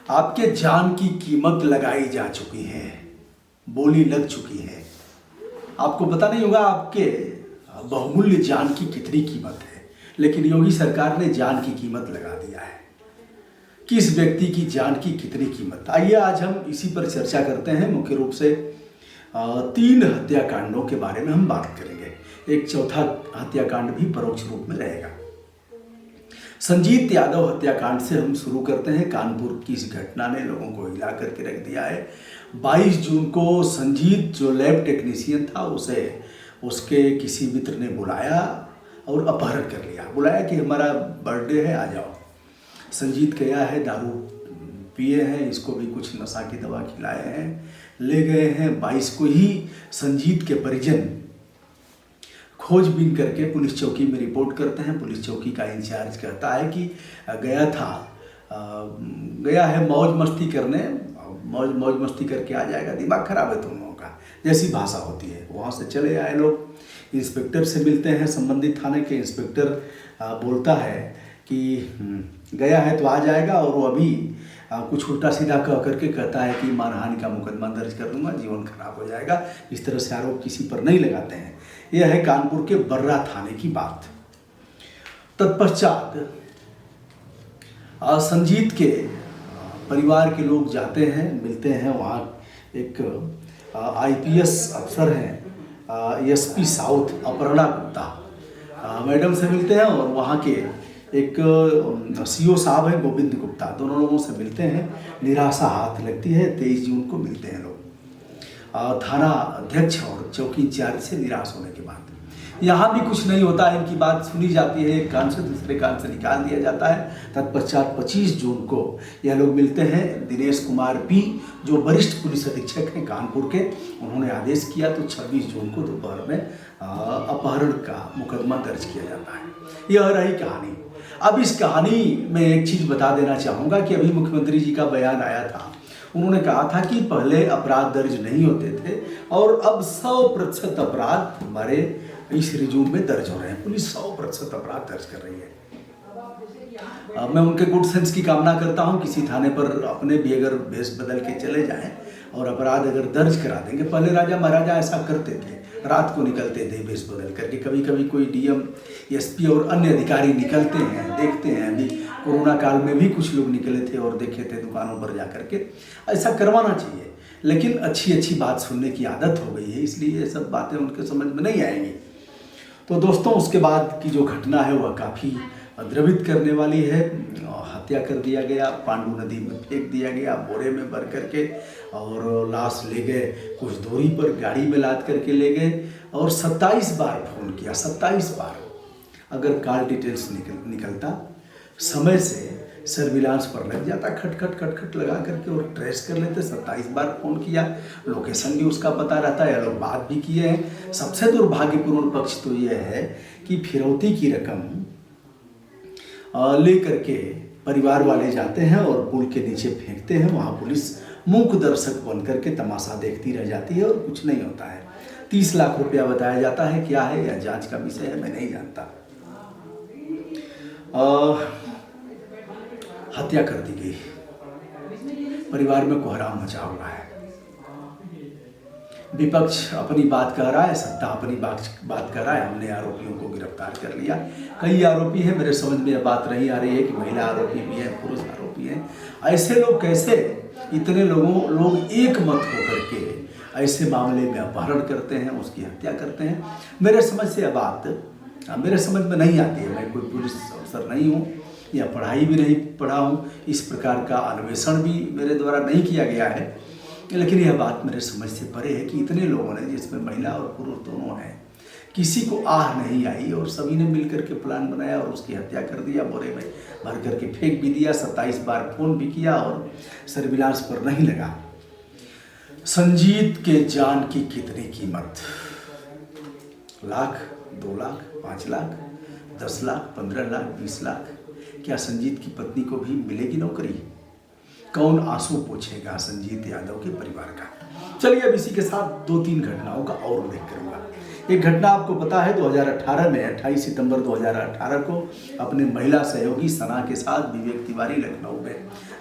आपके जान की कीमत लगाई जा चुकी है, बोली लग चुकी है। आपको पता नहीं होगा आपके बहुमूल्य जान की कितनी कीमत है, लेकिन योगी सरकार ने जान की कीमत लगा दिया है। किस व्यक्ति की जान की कितनी कीमत। आइए आज हम इसी पर चर्चा करते हैं। मुख्य रूप से 3 हत्याकांडों के बारे में हम बात करेंगे। एक चौथा हत्याकांड भी परोक्ष रूप में रहेगा। संजीत यादव हत्याकांड से हम शुरू करते हैं। कानपुर की इस घटना ने लोगों को हिला करके रख दिया है। 22 जून को संजीत जो लैब टेक्नीशियन था उसे उसके किसी मित्र ने बुलाया और अपहरण कर लिया। बुलाया कि हमारा बर्थडे है, आ जाओ। संजीत गया है, दारू पिए हैं, इसको भी कुछ नशा की दवा खिलाए हैं, ले गए हैं। 22 को ही संजीत के परिजन खोजबीन करके पुलिस चौकी में रिपोर्ट करते हैं। पुलिस चौकी का इंचार्ज कहता है कि गया है मौज मस्ती करने, मौज मस्ती करके आ जाएगा, दिमाग खराब है तुम लोगों का, जैसी भाषा होती है। वहाँ से चले आए लोग। इंस्पेक्टर से मिलते हैं, संबंधित थाने के इंस्पेक्टर बोलता है कि गया है तो आ जाएगा, और वो अभी कुछ उल्टा सीधा कह करके कहता है कि मानहानि का मुकदमा दर्ज कर दूंगा, जीवन खराब हो जाएगा। इस तरह से आरोप किसी पर नहीं लगाते हैं। यह है कानपुर के बर्रा थाने की बात। तत्पश्चात संजीत के परिवार के लोग जाते हैं, मिलते हैं। वहाँ एक IPS अफसर हैं, SP south Aparna Gupta, madam से मिलते हैं। और वहाँ के एक CO साहब हैं गोविंद गुप्ता, दोनों लोगों से मिलते हैं। निराशा हाथ लगती है। 23 जून को मिलते हैं लोग थाना अध्यक्ष और चौकी इंचार्ज से निराश होने के बाद। यहाँ भी कुछ नहीं होता है। इनकी बात सुनी जाती है, एक कान से दूसरे कान से निकाल दिया जाता है। तत्पश्चात 25 जून को यह लोग मिलते हैं। दिनेश कुमार P, जो वरिष्ठ पुलिस अधीक्षक हैं कानपुर के, उन्होंने आदेश किया तो 26 जून को दोपहर में अपहरण का मुकदमा दर्ज किया जाता है। यह रही कहानी। अब इस कहानी में एक चीज़ बता देना चाहूँगा कि अभी मुख्यमंत्री जी का बयान आया था। उन्होंने कहा था कि पहले अपराध दर्ज नहीं होते थे और अब 100% अपराध हमारे इस रिज्यूम में दर्ज हो रहे हैं। पुलिस 100% अपराध दर्ज कर रही है। मैं उनके गुड सेंस की कामना करता हूं। किसी थाने पर अपने भी अगर भेष बदल के चले जाएं और अपराध अगर दर्ज करा देंगे। पहले राजा महाराजा ऐसा करते थे, रात को निकलते थे भेष बदल करके। कभी कभी कोई DM SP और अन्य अधिकारी निकलते हैं, देखते हैं। अभी कोरोना काल में भी कुछ लोग निकले थे और देखे थे दुकानों पर जा करके। ऐसा करवाना चाहिए, लेकिन अच्छी बात सुनने की आदत हो गई है, इसलिए ये सब बातें उनके समझ में नहीं आएंगी। तो दोस्तों, उसके बाद की जो घटना है वह काफ़ी द्रवित करने वाली है। हत्या कर दिया गया, पांडू नदी में फेंक दिया गया बोरे में भर करके, और लाश ले गए कुछ दूरी पर, गाड़ी में लाद करके ले गए। और 27 बार फ़ोन किया, 27 बार। अगर कॉल डिटेल्स निकलता समय से, सर्विलांस पर लग जाता, खट लगा करके और ट्रेस कर लेते। 27 बार फ़ोन किया, लोकेशन भी उसका पता रहता है, लोग बात भी किए हैं। सबसे दुर्भाग्यपूर्ण पक्ष तो यह है कि फिरौती की रकम ले करके परिवार वाले जाते हैं और पुल के नीचे फेंकते हैं। वहाँ पुलिस मूक दर्शक बन करके तमाशा देखती रह जाती है और कुछ नहीं होता है। 30 लाख रुपया बताया जाता है, क्या है या जांच का विषय है, मैं नहीं जानता। हत्या कर दी गई, परिवार में कोहराम मचा हुआ है। विपक्ष अपनी बात कह रहा है, सत्ता अपनी बात कह रहा है। हमने आरोपियों को गिरफ्तार कर लिया। कई आरोपी हैं, मेरे समझ में यह बात नहीं आ रही है कि महिला आरोपी भी है, पुरुष आरोपी हैं। ऐसे लोग कैसे, इतने लोग एक मत होकर के ऐसे मामले में अपहरण करते हैं, उसकी हत्या करते हैं। मेरे समझ से यह बात मेरे समझ में नहीं आती है। मैं कोई पुलिस अफसर नहीं हूँ या पढ़ाई भी नहीं पढ़ा हूँ, इस प्रकार का अन्वेषण भी मेरे द्वारा नहीं किया गया है, लेकिन यह बात मेरे समझ से परे है कि इतने लोगों ने, जिसमें महिला और पुरुष दोनों हैं, किसी को आह नहीं आई और सभी ने मिलकर के प्लान बनाया और उसकी हत्या कर दिया। बोरे में भर करके फेंक भी दिया। 27 बार फ़ोन भी किया और सर्विलांस पर नहीं लगा। संजीत के जान की कितनी कीमत? लाख, 2 लाख, 5 लाख, 10 लाख, 15 लाख, 20 लाख? क्या संजीत की पत्नी को भी मिलेगी नौकरी? कौन आंसू पोंछेगा संजीत यादव के परिवार का? चलिए अब इसी के साथ 2-3 घटनाओं का और उल्लेख करूंगा। एक घटना आपको पता है 2018 में 28 सितंबर 2018 को अपने महिला सहयोगी सना के साथ विवेक तिवारी लखनऊ में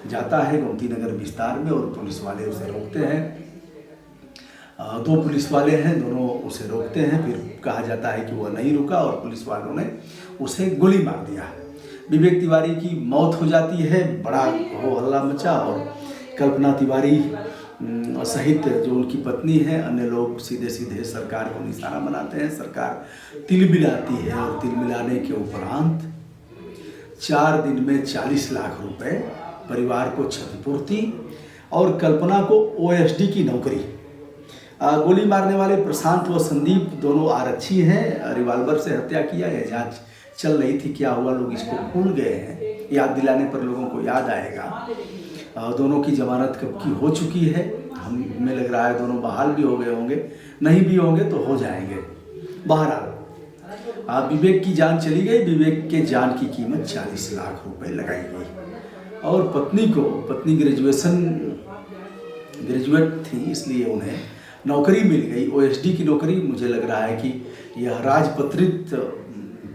जाता है गोमती नगर विस्तार में, और पुलिस वाले उसे रोकते हैं। 2 पुलिस वाले हैं, दोनों उसे रोकते हैं। फिर कहा जाता है कि वह नहीं रुका और पुलिस वालों ने उसे गोली मार दिया। विवेक तिवारी की मौत हो जाती है, बड़ा हो हल्ला मचा, और कल्पना तिवारी सहित जो उनकी पत्नी है, अन्य लोग सीधे सीधे सरकार को निशाना बनाते हैं। सरकार तिलमिलाती है, और तिलमिलाने के उपरांत 4 दिन में 40 लाख रुपए, परिवार को क्षतिपूर्ति और कल्पना को ओएसडी की नौकरी। गोली मारने वाले प्रशांत व संदीप दोनों आरक्षी हैं। रिवाल्वर से हत्या किया, यह जांच चल रही थी। क्या हुआ, लोग इसको भूल गए हैं, याद दिलाने पर लोगों को याद आएगा। दोनों की जमानत कब की हो चुकी है, हमें लग रहा है दोनों बहाल भी हो गए होंगे, नहीं भी होंगे तो हो जाएंगे। बहरहाल विवेक की जान चली गई। विवेक के जान की कीमत 40 लाख रुपए लगाई गई, और पत्नी ग्रेजुएट थी, इसलिए उन्हें नौकरी मिल गई, ओएसडी की नौकरी। मुझे लग रहा है कि यह राजपत्रित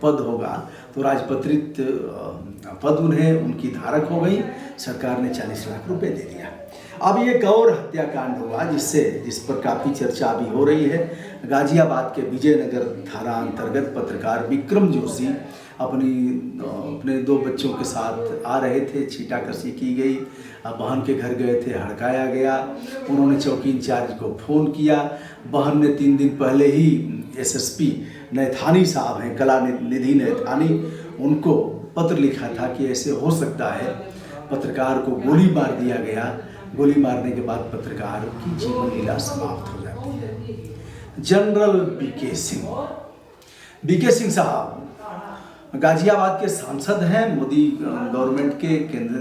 पद होगा, तो राजपत्रित पद उन्हें उनकी धारक हो गई। सरकार ने 40 लाख रुपए दे दिया। अब ये एक और हत्याकांड हुआ जिस पर काफ़ी चर्चा अभी हो रही है। गाजियाबाद के विजयनगर थाना अंतर्गत पत्रकार विक्रम जोशी अपने 2 बच्चों के साथ आ रहे थे। छींटाकशी की गई, बहन के घर गए थे, हड़काया गया। उन्होंने चौकी इंचार्ज को फ़ोन किया। बहन ने 3 दिन पहले ही एसएसपी नैथानी साहब हैं, कलानिधि नैथानी, उनको पत्र लिखा था कि ऐसे हो सकता है। पत्रकार को गोली मार दिया गया। गोली मारने के बाद पत्रकार की जीवन लीला समाप्त हो जाती है। जनरल बीके सिंह साहब गाजियाबाद के सांसद हैं, मोदी गवर्नमेंट के केंद्र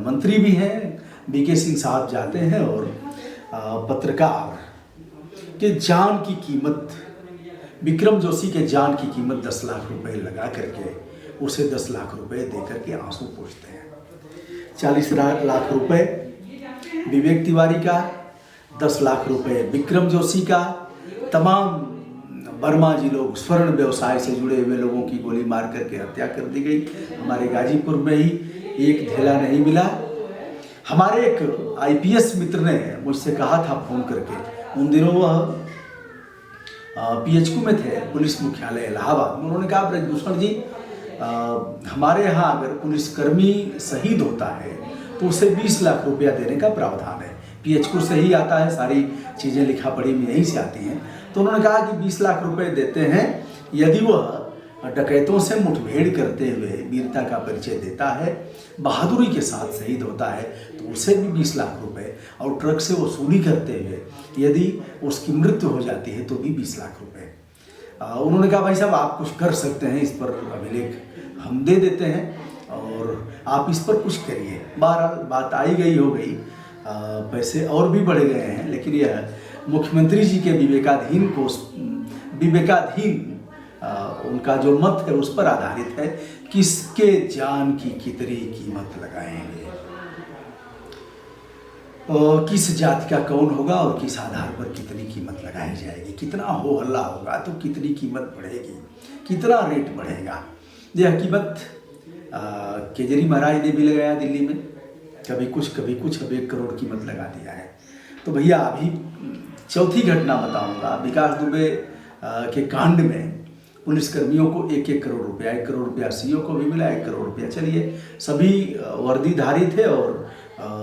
मंत्री भी हैं। बीके सिंह साहब जाते हैं और पत्रकार के जान की कीमत, विक्रम जोशी के जान की कीमत 10 लाख रुपए लगा करके उसे 10 लाख रुपए दे करके आंसू पोंछते हैं। 40 लाख रुपए विवेक तिवारी का, 10 लाख रुपए विक्रम जोशी का। तमाम वर्मा जी लोग, स्वर्ण व्यवसाय से जुड़े हुए लोगों की गोली मार करके हत्या कर दी गई। हमारे गाजीपुर में ही एक ढेला नहीं मिला। हमारे एक आईपीएस मित्र ने मुझसे कहा था फ़ोन करके, उन दिनों वह पीएचक्यू में थे, पुलिस मुख्यालय इलाहाबाद में। उन्होंने कहा ब्रजभूषण जी, हमारे यहाँ अगर पुलिसकर्मी शहीद होता है तो उसे 20 लाख रुपया देने का प्रावधान है। पीएचक्यू से ही आता है, सारी चीज़ें लिखा पढ़ी में यहीं से आती हैं। तो उन्होंने कहा कि 20 लाख रुपए देते हैं यदि वह डकैतों से मुठभेड़ करते हुए वीरता का परिचय देता है, बहादुरी के साथ शहीद होता है, तो उसे भी 20 लाख रुपए, और ट्रक से वसूली करते हुए यदि उसकी मृत्यु हो जाती है तो भी 20 लाख रुपए। उन्होंने कहा भाई साहब आप कुछ कर सकते हैं, इस पर अभिलेख हम दे देते हैं और आप इस पर कुछ करिए। बहरहाल बात आई गई हो गई, पैसे और भी बढ़े गए हैं, लेकिन यह मुख्यमंत्री जी के विवेकाधीन उनका जो मत है उस पर आधारित है, किसके जान की कितनी कीमत लगाएंगे, किस जाति का कौन होगा और किस आधार पर कितनी कीमत लगाई जाएगी, कितना हो हल्ला होगा तो कितनी कीमत बढ़ेगी, कितना रेट बढ़ेगा। यह कीमत केजरी महाराज ने भी लगाया दिल्ली में, कभी कुछ अब 1 करोड़ कीमत लगा दिया है। तो भैया अभी चौथी घटना बताऊंगा। विकास दुबे के कांड में पुलिसकर्मियों को 1-1 करोड़ रुपया, 1 करोड़ रुपया सीओ को भी मिला, 1 करोड़ रुपया। चलिए सभी वर्दीधारी थे और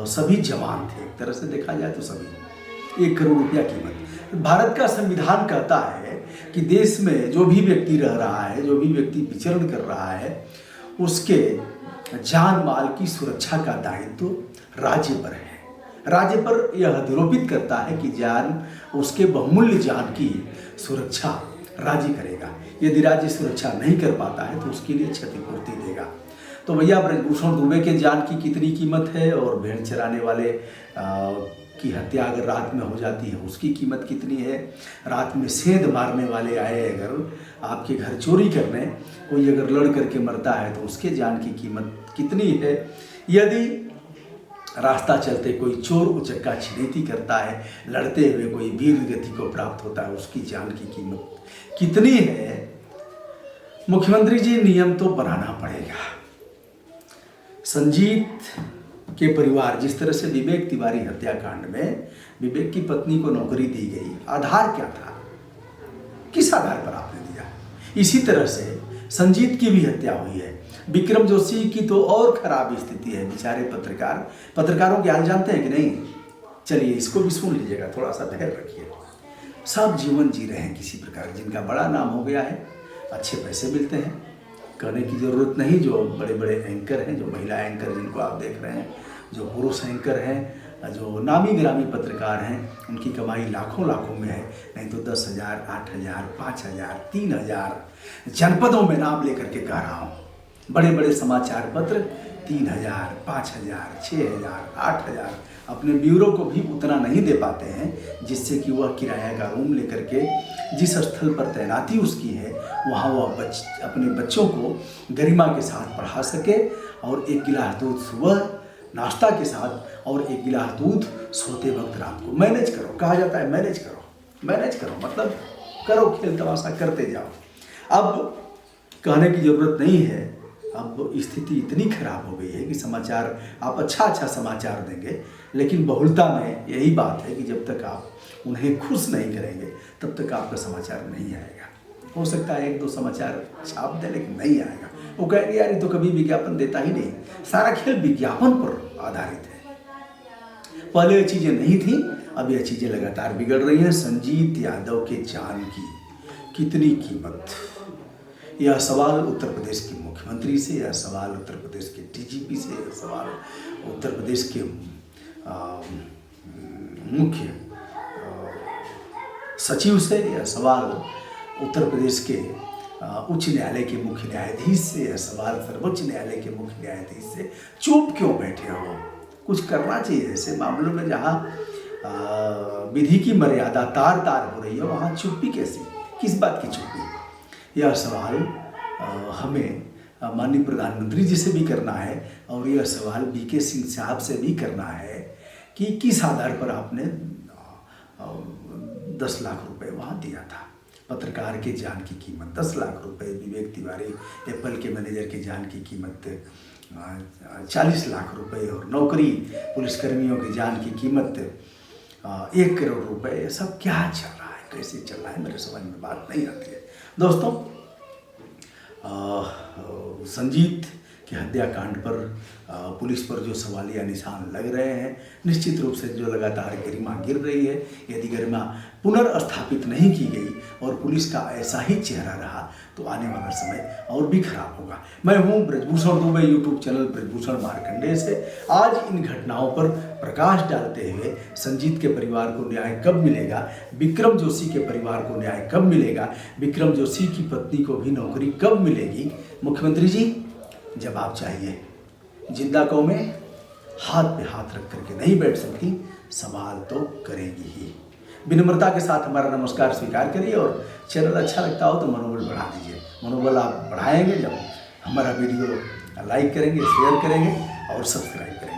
सभी जवान थे, एक तरह से देखा जाए तो सभी। 1 करोड़ रुपया कीमत। भारत का संविधान कहता है कि देश में जो भी व्यक्ति रह रहा है, जो भी व्यक्ति विचरण कर रहा है, उसके जान माल की सुरक्षा का दायित्व राज्य पर है। राज्य पर यह अधिरोपित करता है कि जान, उसके बहुमूल्य जान की सुरक्षा राज्य करेगा। यदि राज्य सुरक्षा नहीं कर पाता है तो उसके लिए क्षतिपूर्ति देगा। तो भैया ब्रजभूषण दुबे के जान की कितनी कीमत है, और भेड़ चराने वाले की हत्या अगर रात में हो जाती है उसकी कीमत कितनी है, रात में सेंध मारने वाले आए अगर आपके घर चोरी करने, कोई अगर लड़ करके मरता है तो उसके जान की कीमत कितनी है। यदि रास्ता चलते कोई चोर उचक्का छिनैती करता है, लड़ते हुए कोई वीर गति को प्राप्त होता है, उसकी जान की कीमत कितनी है? मुख्यमंत्री जी, नियम तो बनाना पड़ेगा। संजीत के परिवार, जिस तरह से विवेक तिवारी हत्याकांड में विवेक की पत्नी को नौकरी दी गई, आधार क्या था, किस आधार पर आपने दिया? इसी तरह से संजीत की भी हत्या हुई है। विक्रम जोशी की तो और खराब स्थिति है, बेचारे पत्रकारों के हाल जानते हैं कि नहीं? चलिए इसको भी सुन लीजिएगा, थोड़ा सा धैर्य रखिए। सब जीवन जी रहे हैं किसी प्रकार, जिनका बड़ा नाम हो गया है, अच्छे पैसे मिलते हैं, कहने की ज़रूरत नहीं। जो बड़े बड़े एंकर हैं, जो महिला एंकर जिनको आप देख रहे हैं, जो पुरुष एंकर हैं, जो नामी गिरामी पत्रकार हैं, उनकी कमाई लाखों लाखों में है। नहीं तो 10,000, 8,000, 5,000, 3,000 जनपदों में नाम लेकर के कह रहा हूँ। बड़े बड़े समाचार पत्र 3,000, 5,000, 6,000, 8,000 अपने ब्यूरो को भी उतना नहीं दे पाते हैं, जिससे कि वह किराया का रूम लेकर के जिस स्थल पर तैनाती उसकी है, वहाँ वह अपने बच्चों को गरिमा के साथ पढ़ा सके, और एक गिलास दूध सुबह नाश्ता के साथ और एक गिलास दूध सोते वक्त रात को। मैनेज करो, कहा जाता है मैनेज करो मतलब करो, खेल तमाशा करते जाओ। अब कहने की ज़रूरत नहीं है। अब स्थिति इतनी खराब हो गई है कि समाचार आप अच्छा समाचार देंगे, लेकिन बहुलता में यही बात है कि जब तक आप उन्हें खुश नहीं करेंगे तब तक आपका समाचार नहीं आएगा। हो सकता है 1-2 समाचार छाप दें, लेकिन नहीं आएगा। वो कहेंगे यार ये तो कभी विज्ञापन देता ही नहीं। सारा खेल विज्ञापन पर आधारित है। पहले ये चीज़ें नहीं थी, अब यह चीज़ें लगातार बिगड़ रही हैं। संजीत यादव के जान की कितनी कीमत? यह सवाल उत्तर प्रदेश के मुख्यमंत्री से, यह सवाल उत्तर प्रदेश के डीजीपी से, यह सवाल उत्तर प्रदेश के मुख्य सचिव से, यह सवाल उत्तर प्रदेश के उच्च न्यायालय के मुख्य न्यायाधीश से, यह सवाल सर्वोच्च न्यायालय के मुख्य न्यायाधीश से। चुप क्यों बैठे हो? कुछ करना चाहिए। ऐसे मामलों में जहाँ विधि की मर्यादा तार हो रही है, वहाँ चुप्पी कैसी? किस बात की चुप्पी? यह सवाल हमें माननीय प्रधानमंत्री जी से भी करना है, और यह सवाल बीके सिंह साहब से भी करना है कि किस आधार पर आपने 10 लाख रुपए वहाँ दिया था। पत्रकार के जान की कीमत 10 लाख रुपए, विवेक तिवारी एप्पल के मैनेजर के जान की कीमत 40 लाख रुपए, और नौकरी पुलिसकर्मियों की जान की कीमत 1 करोड़ रुपए। सब क्या चल रहा है, कैसे चल रहा है, मेरे समझ में बात नहीं आती है। दोस्तों, संजीत के हत्याकांड पर पुलिस पर जो सवालिया निशान लग रहे हैं, निश्चित रूप से जो लगातार गरिमा गिर रही है, यदि गरिमा पुनर्स्थापित नहीं की गई और पुलिस का ऐसा ही चेहरा रहा तो आने वाला समय और भी खराब होगा। मैं हूं ब्रजभूषण दुबे, यूट्यूब चैनल ब्रजभूषण मार्कंडेय से। आज इन घटनाओं पर प्रकाश डालते हुए संजीत के परिवार को न्याय कब मिलेगा, विक्रम जोशी के परिवार को न्याय कब मिलेगा, विक्रम जोशी की पत्नी को भी नौकरी कब मिलेगी, मुख्यमंत्री जी जवाब चाहिए। जिंदा कौमें हाथ पे हाथ रख करके नहीं बैठ सकती, सवाल तो करेगी ही। विनम्रता के साथ हमारा नमस्कार स्वीकार करिए, और चैनल अच्छा लगता हो तो मनोबल बढ़ा दीजिए। मनोबल आप बढ़ाएंगे जब हमारा वीडियो लाइक करेंगे, शेयर करेंगे और सब्सक्राइब करेंगे।